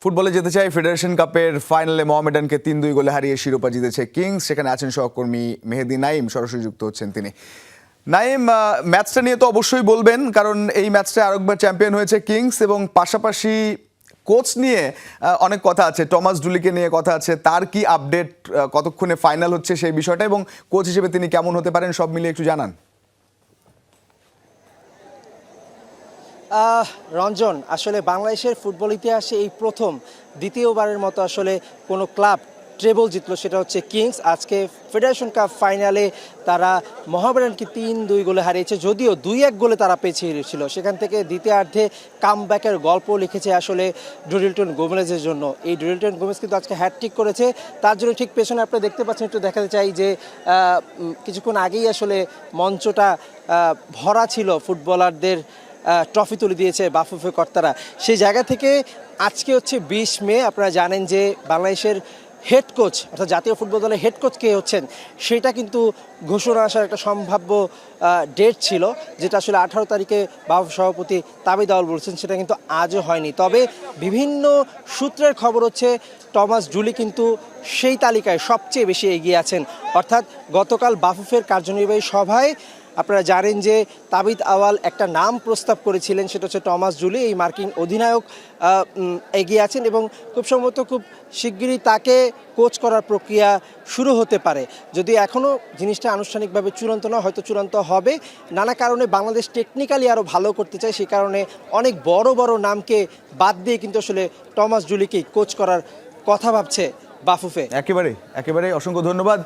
ফুটবলে যেতে চাই ফেডারেশন কাপের ফাইনালে মোহামেডানকে 3-2 গোলে হারিয়ে শিরোপা জিতেছে কিংস। সেখানে আছেন সহকর্মী মেহেদী নাইম, সরাসরি যুক্ত হচ্ছেন তিনি। নাইম, ম্যাচটা নিয়ে তো অবশ্যই বলবেন, কারণ এই ম্যাচটা আরেকবার চ্যাম্পিয়ন হয়েছে কিংস, এবং পাশাপাশি কোচ নিয়ে অনেক কথা আছে, টমাস ডুলিকে নিয়ে কথা আছে। তার কি আপডেট, কতক্ষণে ফাইনাল হচ্ছে সেই বিষয়টা, এবং কোচ হিসেবে তিনি কেমন হতে পারেন, সব মিলিয়ে একটু জানান। রঞ্জন, আসলে বাংলাদেশের ফুটবল ইতিহাসে এই প্রথম দ্বিতীয়বারের মতো আসলে কোনো ক্লাব ট্রেবল জিতলো, সেটা হচ্ছে কিংস। আজকে ফেডারেশন কাপ ফাইনালে তারা মোহামেডানকে 3-2 গোলে হারিয়েছে, যদিও 2-1 গোলে তারা পেছিয়ে ছিল। সেখান থেকে দ্বিতীয়ার্ধে কামব্যাকের গল্প লিখেছে আসলে ড্রিলটন গোমেজের জন্য। এই ড্রিলটন গোমেজ কিন্তু আজকে হ্যাটট্রিক করেছে। তার জন্য ঠিক পেছনে আপনারা দেখতে পাচ্ছেন, একটু দেখাতে চাই যে কিছুক্ষণ আগেই আসলে মঞ্চটা ভরা ছিল, ফুটবলারদের ট্রফি তুলে দিয়েছে বাফুফে কর্তারা। সেই জায়গা থেকে আজকে হচ্ছে 20 মে। আপনারা জানেন যে বাংলাদেশের হেড কোচ, অর্থাৎ জাতীয় ফুটবল দলের হেড কোচ কে হচ্ছেন, সেটা কিন্তু ঘোষণা আসার একটা সম্ভাব্য ডেট ছিল, যেটা আসলে 18 তারিখে বাফুফে সভাপতি তাবিদ আউল বলছেন, সেটা কিন্তু আজও হয়নি। তবে বিভিন্ন সূত্রের খবর হচ্ছে টমাস ডুলি কিন্তু সেই তালিকায় সবচেয়ে বেশি এগিয়ে আছেন। অর্থাৎ গতকাল বাফুফের কার্যনির্বাহী সভায় আপনারা জানেন যে তাবিদ আওয়াল একটা নাম প্রস্তাব করেছিলেন, সেটা হচ্ছে টমাস ডুলি। এই মার্কিন অধিনায়ক এগিয়ে আছেন এবং খুব সম্ভবত খুব শিগগিরই তাকে কোচ করার প্রক্রিয়া শুরু হতে পারে। যদি এখনও জিনিসটা আনুষ্ঠানিকভাবে চূড়ান্ত না, হয়তো চূড়ান্ত হবে। নানা কারণে বাংলাদেশ টেকনিক্যালি আরও ভালো করতে চায়, সেই কারণে অনেক বড় বড় নামকে বাদ দিয়ে কিন্তু আসলে টমাস ডুলিকেই কোচ করার কথা ভাবছে বাফুফে। একেবারেই অসংখ্য ধন্যবাদ।